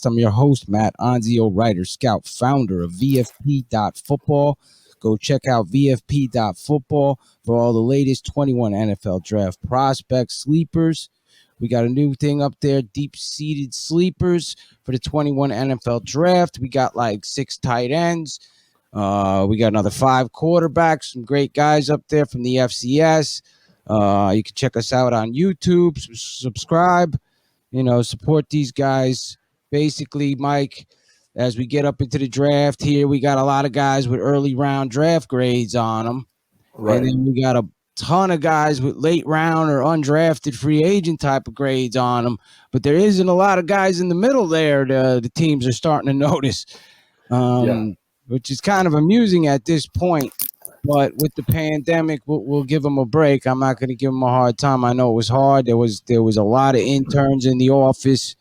I'm your host, Matt Anzio, writer, scout, founder of VFP.football. Go check out VFP.football for all the latest 21 NFL draft prospects, sleepers. We got a new thing up there, deep-seated sleepers for the 21 NFL draft. We got like 6 tight ends. We got another 5 quarterbacks, some great guys up there from the FCS. You can check us out on YouTube, subscribe, support these guys. Basically, Mike, as we get up into the draft here, we got a lot of guys with early round draft grades on them. Right. And then we got a ton of guys with late round or undrafted free agent type of grades on them. But there isn't a lot of guys in the middle there the teams are starting to notice, which is kind of amusing at this point. But with the pandemic, we'll give them a break. I'm not going to give them a hard time. I know it was hard. There was a lot of interns in the office.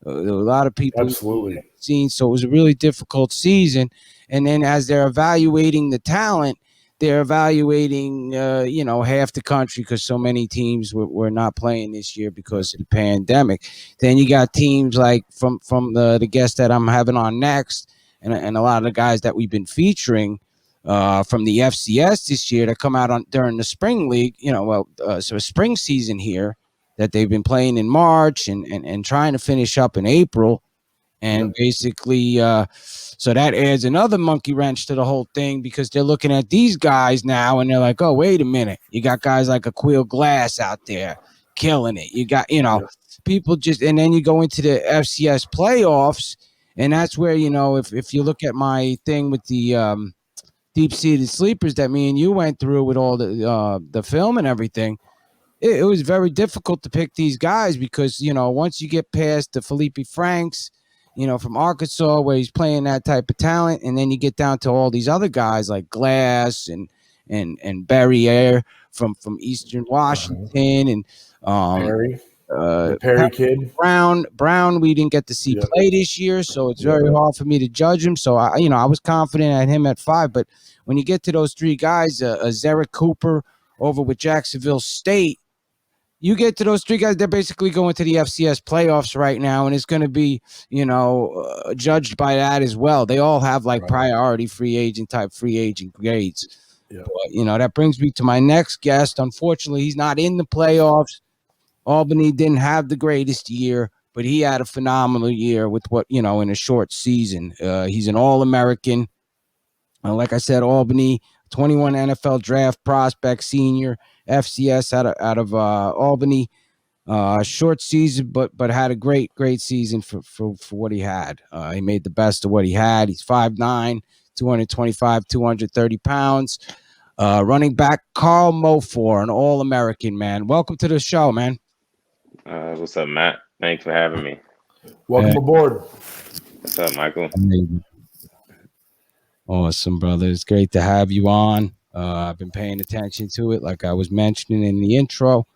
There were a lot of people absolutely seen, so it was a really difficult season. And then as they're evaluating the talent, they're evaluating, half the country because so many teams were not playing this year because of the pandemic. Then you got teams like from the guest that I'm having on next, and a lot of the guys that we've been featuring from the FCS this year that come out during the spring league, so spring season here that they've been playing in March and trying to finish up in April. And basically, so that adds another monkey wrench to the whole thing because they're looking at these guys now and they're like, oh, wait a minute. You got guys like Aquil Glass out there killing it. You got, people just, and then you go into the FCS playoffs. And that's where, if you look at my thing with the deep-seated sleepers that me and you went through with all the film and everything, it was very difficult to pick these guys because, once you get past the Felipe Franks, from Arkansas where he's playing that type of talent, and then you get down to all these other guys like Glass and Barriere from Eastern Washington and the Perry kid. Brown, we didn't get to see play this year, so it's very hard for me to judge him. So I was confident at him at 5, but when you get to those 3 guys, Zarek Cooper over with Jacksonville State, you get to those 3 guys, they're basically going to the FCS playoffs right now, and it's going to be, judged by that as well. They all have priority free agent grades. Yeah. But, that brings me to my next guest. Unfortunately, he's not in the playoffs. Albany didn't have the greatest year, but he had a phenomenal year with in a short season. He's an All-American. Like I said, Albany, 21 NFL draft prospect, senior, FCS out of Albany. Short season, but had a great season for what he had. He made the best of what he had. He's 5'9", 225, 230 pounds. Running back Karl Mofor, an All-American, man. Welcome to the show, man. What's up, Matt? Thanks for having me. Welcome aboard. What's up, Michael? Awesome, brother. It's great to have you on. I've been paying attention to it, like I was mentioning in the intro.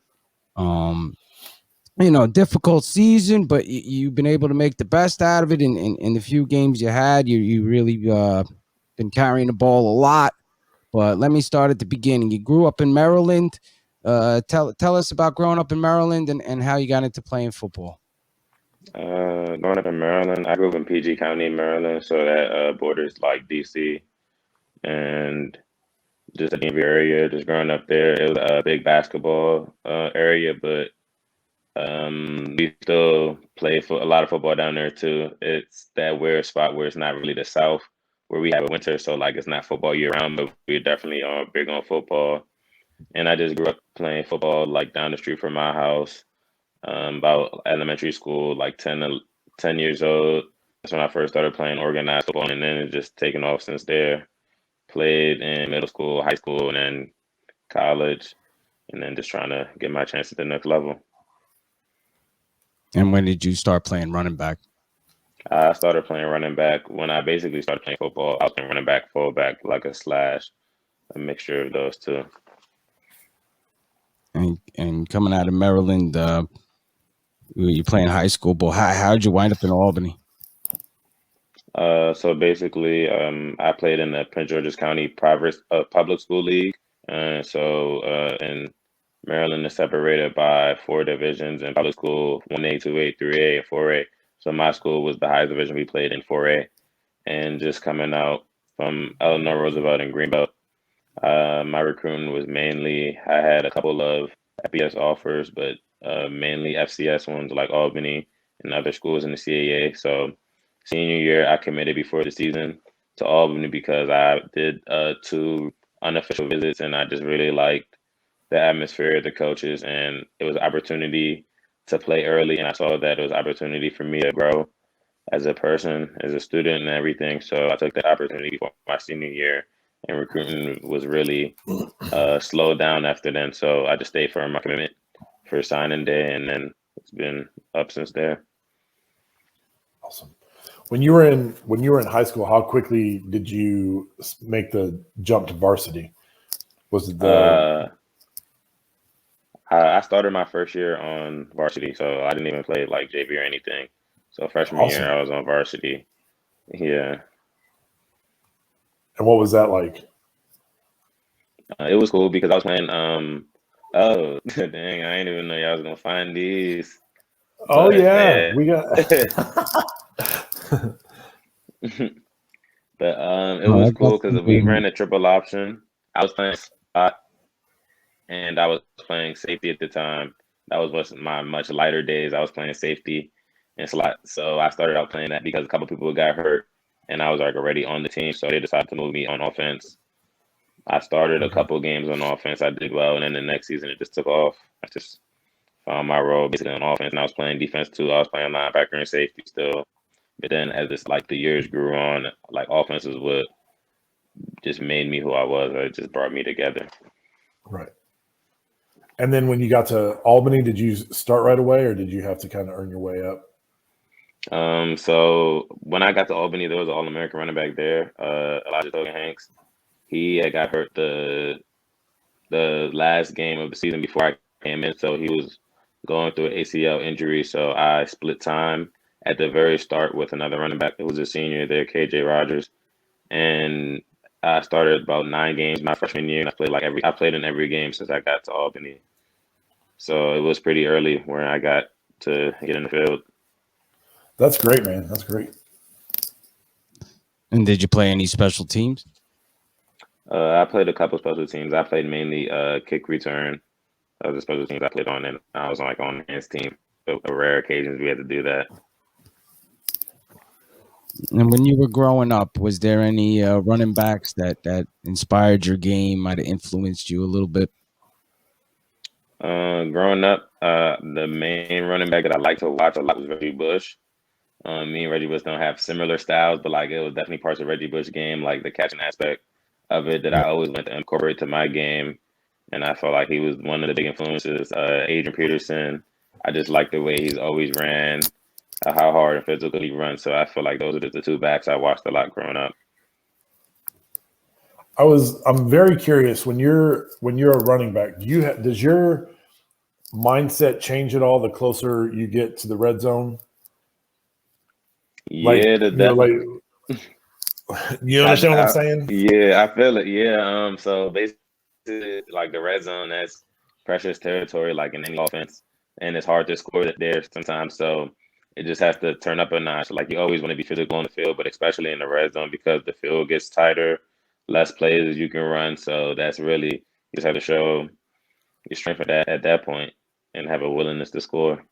Difficult season, but you've been able to make the best out of it in the few games you had. You really been carrying the ball a lot. But let me start at the beginning. You grew up in Maryland. Tell us about growing up in Maryland and how you got into playing football. Growing up in Maryland, I grew up in PG County, Maryland, so that borders like DC and just the DMV area. Just growing up there, it was a big basketball area, but we still play for a lot of football down there too. It's that weird spot where it's not really the South, where we have a winter, so like it's not football year round, but we're definitely big on football. And I just grew up playing football like down the street from my house. About elementary school, like 10 years old. That's when I first started playing organized football, and then it's just taken off since there. Played in middle school, high school, and then college, and then just trying to get my chance at the next level. And when did you start playing running back? I started playing running back when I basically started playing football. I was playing running back, fullback, like a slash, a mixture of those two. And coming out of Maryland, you're playing high school ball. How did you wind up in Albany? So basically, I played in the Prince George's County public school league. So in Maryland is separated by 4 divisions in public school, 1A, 2A, 3A, and 4A. So my school was the highest division we played in 4A, and just coming out from Eleanor Roosevelt and Greenbelt, my recruiting was mainly I had a couple of FBS offers, but mainly FCS ones like Albany and other schools in the CAA. So senior year, I committed before the season to Albany because I did 2 unofficial visits, and I just really liked the atmosphere, the coaches, and it was an opportunity to play early. And I saw that it was an opportunity for me to grow as a person, as a student, and everything. So I took that opportunity for my senior year, and recruiting was really slowed down after then. So I just stayed firm my commitment for signing day, and then it's been up since there. Awesome. When you were in high school, how quickly did you make the jump to varsity? Was it I started my first year on varsity, so I didn't even play like JV or anything. So freshman year, I was on varsity. Yeah. And what was that like? It was cool because I was playing. Oh dang! I didn't even know y'all was gonna find these. Oh but, yeah, we got. But it was cool because we ran a triple option. I was playing spot, and I was playing safety at the time. That was my much lighter days. I was playing safety and slot. So I started out playing that because a couple people got hurt, and I was like already on the team. So they decided to move me on offense. I started a couple games on offense. I did well, and then the next season it just took off. I just found my role basically on offense, and I was playing defense too. I was playing linebacker and safety still. But then as this like the years grew on, like offense is what just made me who I was. It just brought me together. Right. And then when you got to Albany, did you start right away, or did you have to kind of earn your way up? So when I got to Albany, there was an All-American running back there, Elijah Hanks. He had got hurt the last game of the season before I came in, so he was going through an ACL injury. So I split time at the very start with another running back who was a senior there, KJ Rogers, and I started about 9 games my freshman year, and I played in every game since I got to Albany. So it was pretty early where I got to get in the field. That's great, man. That's great. And did you play any special teams? I played a couple special teams. I played mainly kick return. The special teams I played on, and I was on the hands team. But rare occasions we had to do that. And when you were growing up, was there any running backs that inspired your game, might have influenced you a little bit? Growing up, the main running back that I liked to watch a lot was Reggie Bush. Me and Reggie Bush don't have similar styles, but like it was definitely parts of Reggie Bush's game, like the catching aspect of it that I always went to incorporate to my game. And I felt like he was one of the big influences. Adrian Peterson, I just like the way he's always ran, how hard and physical he runs. So I feel like those are the 2 backs I watched a lot growing up. I'm very curious when you're a running back, does your mindset change at all the closer you get to the red zone? Yeah, you understand what I'm saying? Yeah, I feel it. Yeah. So basically, like the red zone, that's precious territory, like in any offense, and it's hard to score there sometimes. So it just has to turn up a notch. Like you always want to be physical on the field, but especially in the red zone because the field gets tighter, less plays you can run. So that's really you just have to show your strength at that point and have a willingness to score.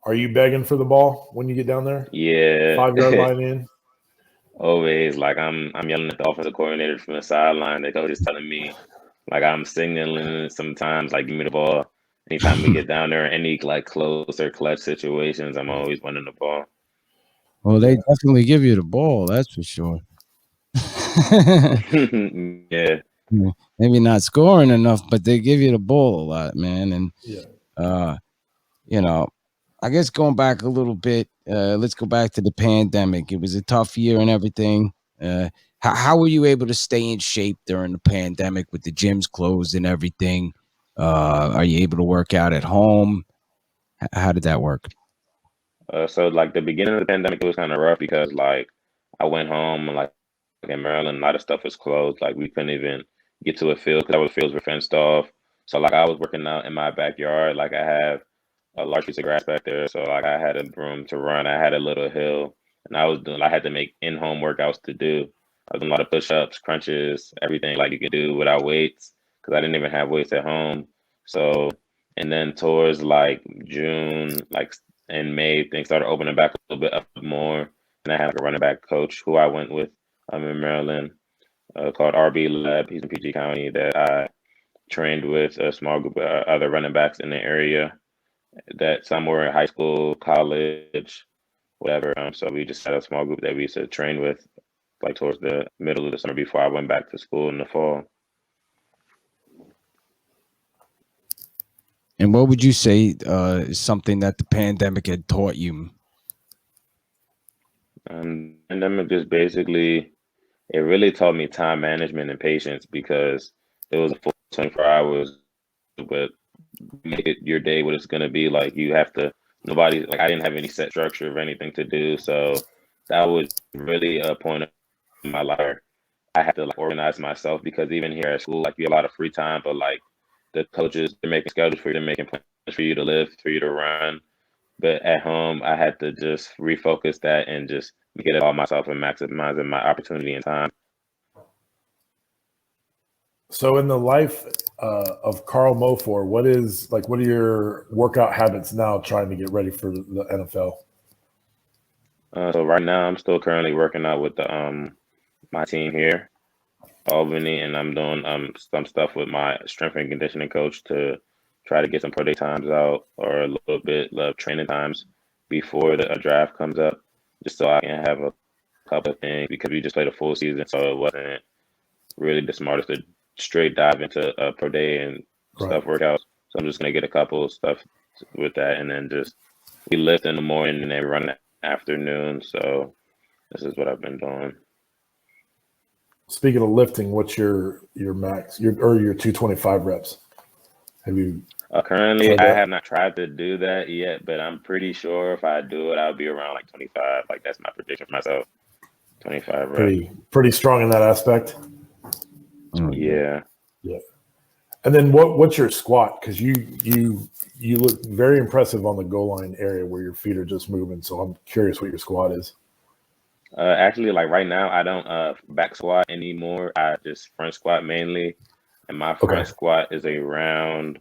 Are you begging for the ball when you get down there? Yeah. 5-yard line in? Always, like I'm yelling at the offensive coordinator from the sideline. The coach is telling me, like I'm signaling sometimes, like give me the ball. Anytime we get down there, any like close or clutch situations, I'm always winning the ball. Well, they definitely give you the ball, that's for sure. Yeah. Maybe not scoring enough, but they give you the ball a lot, man. And you know, I guess going back a little bit, let's go back to the pandemic. It was a tough year and everything. How were you able to stay in shape during the pandemic with the gyms closed and everything? Are you able to work out at home? How did that work? So like the beginning of the pandemic, it was kind of rough because like I went home and like in Maryland, a lot of stuff was closed. Like we couldn't even get to a field because our fields were fenced off. So like I was working out in my backyard. Like I have a large piece of grass back there, so like I had a room to run. I had a little hill, and I had to make in-home workouts to do. I was doing a lot of push-ups, crunches, everything like you could do without weights, because I didn't even have weights at home. So, and then towards like June, like in May, things started opening back a little bit up more, and I had like a running back coach who I went with. I'm in Maryland, called RB Lab. He's in PG County that I trained with a small group of other running backs in the area that some were in high school, college, whatever. So we just had a small group that we used to train with, like towards the middle of the summer before I went back to school in the fall. And what would you say is something that the pandemic had taught you? Pandemic just basically, it really taught me time management and patience, because it was a full 24 hours, but make it your day what it's going to be. Like you have to, nobody, like I didn't have any set structure of anything to do. So that was really a point in my life. I had to like organize myself, because even here at school, like you have a lot of free time, but like the coaches, they're making schedules for you, they're making plans for you to live, for you to run. But at home, I had to just refocus that and just get it all myself and maximizing my opportunity and time. So, in the life of Karl Mofor, what are your workout habits now, trying to get ready for the NFL? So right now, I'm still currently working out with the my team here, Albany, and I'm doing some stuff with my strength and conditioning coach to try to get some pro day times out, or a little bit of training times before the draft comes up, just so I can have a couple of things, because we just played a full season, so it wasn't really the smartest to straight dive into a pro day and stuff workouts. So I'm just gonna get a couple of stuff with that, and then just we lift in the morning and then run in the afternoon. So this is what I've been doing. Speaking of lifting, what's your max, your 225 reps? Have you currently? I have not tried to do that yet, but I'm pretty sure if I do it, I'll be around like 25. Like that's my prediction for myself. 25 reps. Pretty strong in that aspect. Yeah. Yeah. And then what's your squat? Because you look very impressive on the goal line area where your feet are just moving. So I'm curious what your squat is. Actually, like right now, I don't back squat anymore. I just front squat mainly, and my front squat is around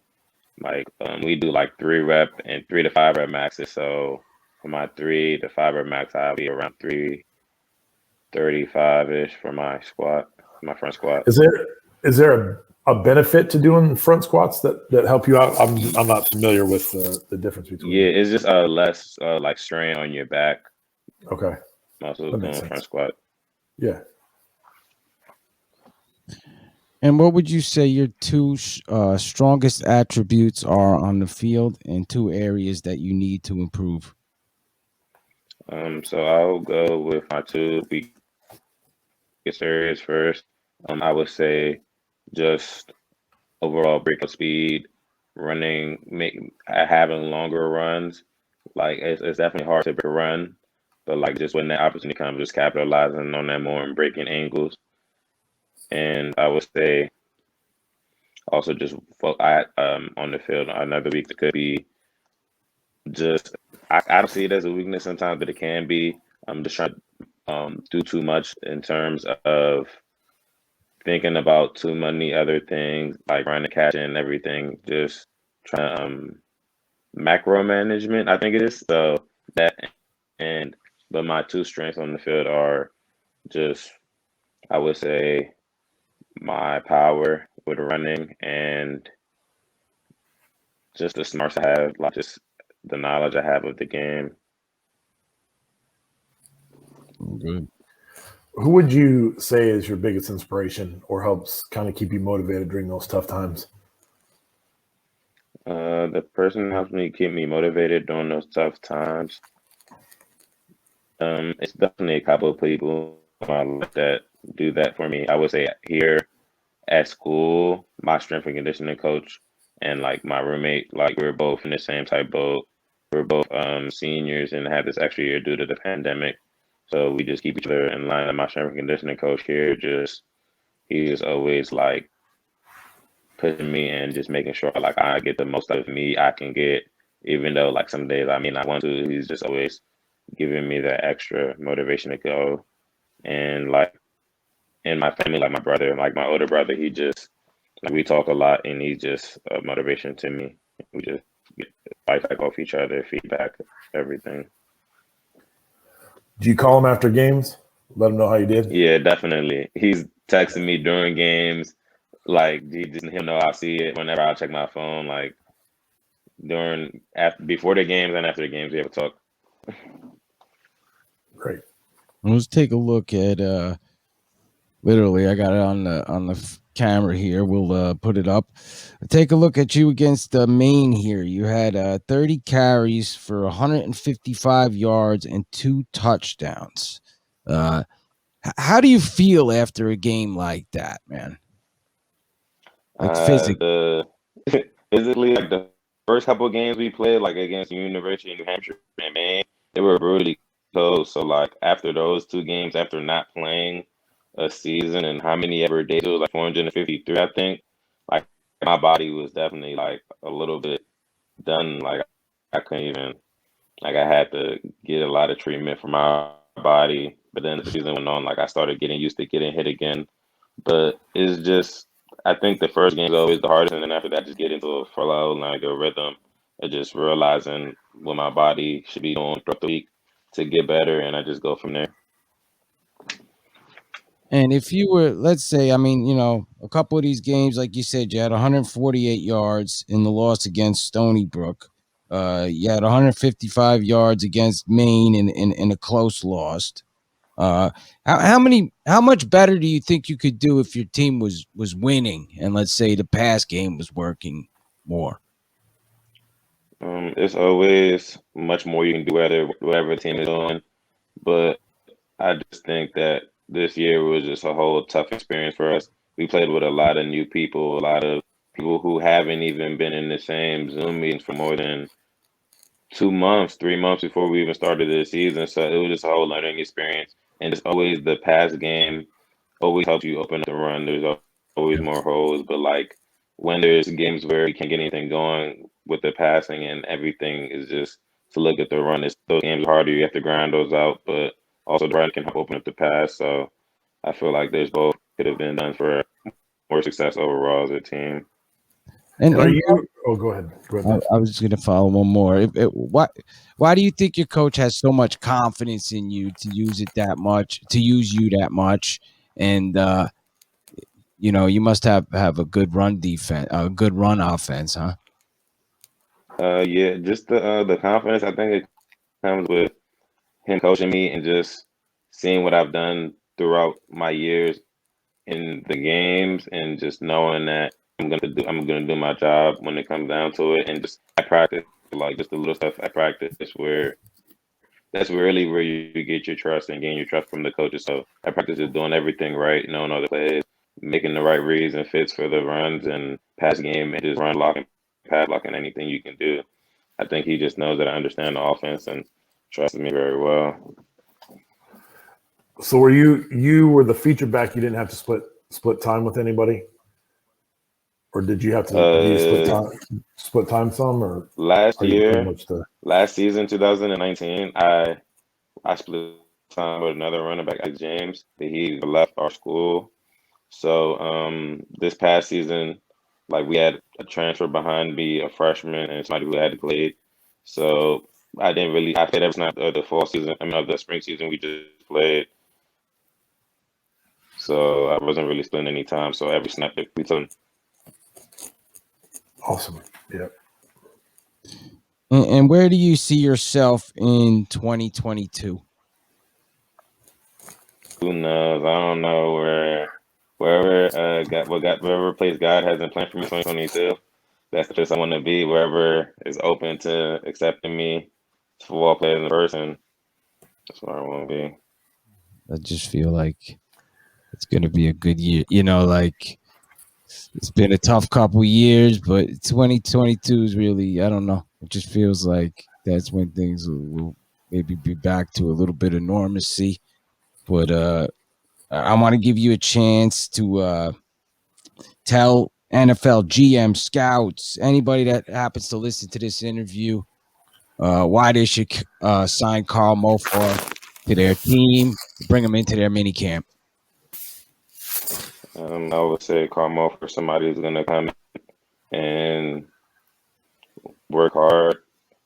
like we do like 3 rep and 3 to 5 rep maxes. So for my 3 to 5 rep max, I'll be around 335 ish for my squat, my front squat. Is there a benefit to doing front squats that help you out? I'm not familiar with the difference between. Yeah, it's just less like strain on your back. Okay. Also doing front squat. Yeah. And what would you say your two strongest attributes are on the field, and 2 areas that you need to improve? So I'll go with my 2 weakest areas first. I would say just overall breakout speed, running, having longer runs. Like it's definitely hard to break a run, but like just when that opportunity comes, just capitalizing on that more and breaking angles. And I would say also just on the field another week that could be just I don't see it as a weakness sometimes, but it can be. I'm just trying to do too much in terms of thinking about too many other things, like trying to catch and everything, just trying to macro management, I think it is. So that, but my 2 strengths on the field are just, I would say, my power with running and just the smarts I have, like just the knowledge I have of the game. Good. Who would you say is your biggest inspiration or helps kind of keep you motivated during those tough times? The person who helps me keep me motivated during those tough times, it's definitely a couple of people that do that for me. I would say here at school, my strength and conditioning coach and like my roommate, like we're both in the same type boat. We're both seniors and had this extra year due to the pandemic. So we just keep each other in line. And my strength and conditioning coach here, he's just always like pushing me and just making sure like I get the most out of me I can get, even though like some days I may not want to. He's just always giving me that extra motivation to go. And like in my family, like my brother, like my older brother, he just like we talk a lot, and he's just a motivation to me. We just get life back off each other, feedback, everything. Do you call him after games? Let him know how you did? Yeah, definitely. He's texting me during games. Like he'll know I'll see it whenever I check my phone. Like before the games and after the games, we have a talk. Great. Let's take a look at literally I got it on the camera here. We'll put it up. Take a look at you against Maine here. You had 30 carries for 155 yards and 2 touchdowns. How do you feel after a game like that, man? Like physically. Physically, like the first couple of games we played, like against University of New Hampshire and Maine, they were brutally close. So like after those 2 games, after not playing a season and how many ever days it was, like 453, I think. Like my body was definitely like a little bit done. Like I couldn't even, like I had to get a lot of treatment for my body. But then the season went on, like I started getting used to getting hit again. But it's just, I think the first game is always the hardest, and then after that, just get into a flow, like a rhythm, and just realizing what my body should be doing throughout the week to get better, and I just go from there. And if you were, let's say, I mean, you know, a couple of these games, like you said, you had 148 yards in the loss against Stony Brook. You had 155 yards against Maine in a close loss. How much better do you think you could do if your team was winning and let's say the pass game was working more? It's always much more you can do whatever the team is doing, but I just think that this year was just a whole tough experience for us. We played with a lot of new people, a lot of people who haven't even been in the same Zoom meetings for more than 2 months, 3 months before we even started the season. So it was just a whole learning experience. And it's always the pass game always helps you open up the run. There's always more holes. But like when there's games where you can't get anything going with the passing and everything is just to look at the run, those games are harder. You have to grind those out. But also the run can help open up the pass. So I feel like there's both could have been done for more success overall as a team. And are you? Oh, go ahead. I was just going to follow one more. Why do you think your coach has so much confidence in you to use you that much? And you know, you must have a good run defense, a good run offense, huh? Yeah, just the confidence. I think it comes with him coaching me and just seeing what I've done throughout my years in the games, and just knowing that I'm gonna do my job when it comes down to it. And just I practice, like just the little stuff I practice where that's really where you get your trust and gain your trust from the coaches. So I practice just doing everything right, knowing all the plays, making the right reads and fits for the runs and pass game, and just run blocking, pass blocking, anything you can do. I think he just knows that I understand the offense and trusts me very well. So were you were the feature back? You didn't have to split time with anybody, or did you have to do you split time some? Or last season 2019, I split time with another running back, like James. He left our school. So this past season, like we had a transfer behind me, a freshman, and somebody who had played. So I played every snap of the fall season. I mean, of the spring season we just played. So I wasn't really spending any time. So every snap that we took. Awesome. Yeah. And where do you see yourself in 2022? Who knows? I don't know wherever place God hasn't planned for me 2022. That's the place I want to be. Wherever is open to accepting me, football player in person. That's where I want to be. I just feel like it's going to be a good year. You know, like it's been a tough couple of years, but 2022 is really, I don't know. It just feels like that's when things will maybe be back to a little bit of normalcy. But I want to give you a chance to tell NFL GM scouts, anybody that happens to listen to this interview, why they should sign Karl Mofor to their team, bring him into their mini camp. I would say Karl Mofor, somebody who's going to come and work hard,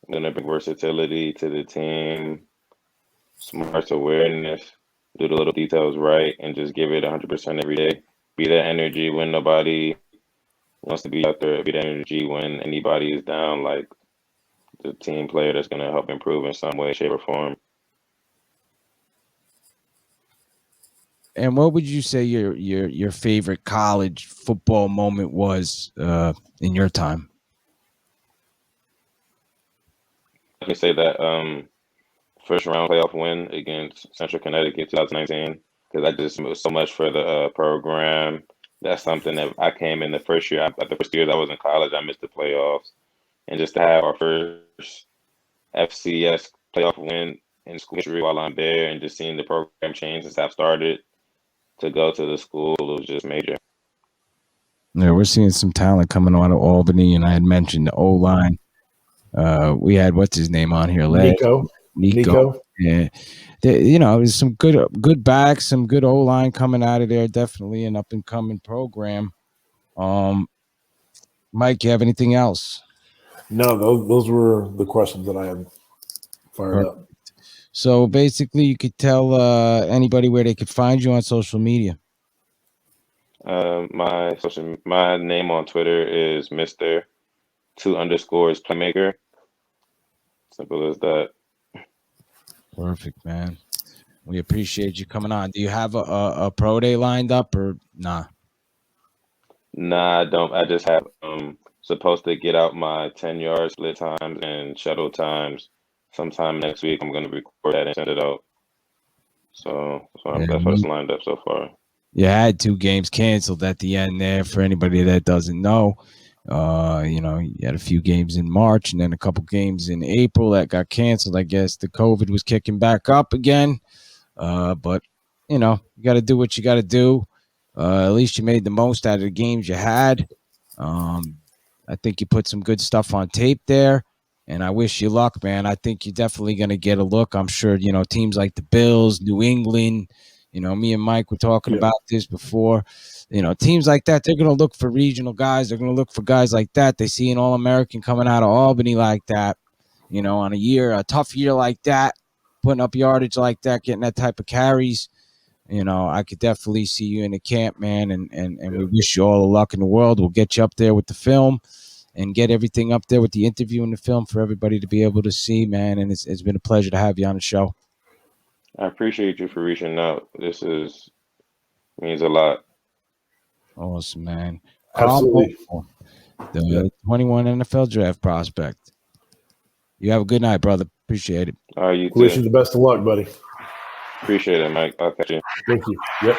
going to bring versatility to the team, smart awareness, do the little details right, and just give it 100% every day. Be that energy when nobody wants to be out there. Be that energy when anybody is down, like the team player that's going to help improve in some way, shape, or form. And what would you say your favorite college football moment was in your time? I can say that first round playoff win against Central Connecticut 2019, because I just, it was so much for the program. That's something that I came in the first year. The first years I was in college, I missed the playoffs, and just to have our first FCS playoff win in school history while I'm there, and just seeing the program change since I've started to go to the school, it was just major. Yeah, we're seeing some talent coming out of Albany, and I had mentioned the O-line. We had what's his name on here last. Nico. Yeah, there's some good backs, some good O-line coming out of there. Definitely an up and coming program. Mike, you have anything else? No, those were the questions that I had fired up. So basically, you could tell anybody where they could find you on social media. My name on Twitter is Mr. 2_ Playmaker. Simple as that. Perfect, man. We appreciate you coming on. Do you have a pro day lined up or nah? Nah, I don't. I just have supposed to get out my 10-yard split times and shuttle times sometime next week. I'm gonna record that and send it out. So that's what's lined up so far. You had 2 games canceled at the end there. For anybody that doesn't know, you had a few games in March and then a couple games in April that got canceled. I guess the COVID was kicking back up again. But you got to do what you got to do. At least you made the most out of the games you had. I think you put some good stuff on tape there, and I wish you luck, man. I think you're definitely going to get a look. I'm sure, teams like the Bills, New England, me and Mike were talking about this before. Teams like that, they're going to look for regional guys. They're going to look for guys like that. They see an All-American coming out of Albany like that, on a tough year like that, putting up yardage like that, getting that type of carries. I could definitely see you in the camp, man, and we wish you all the luck in the world. We'll get you up there with the film and get everything up there with the interview and the film for everybody to be able to see, man. And it's been a pleasure to have you on the show. I appreciate you for reaching out. This means a lot. Awesome, man. Absolutely. The 21 NFL draft prospect. You have a good night, brother. Appreciate it. You too. Wish you the best of luck, buddy. Appreciate it, Mike. I'll catch you. Thank you. Yep.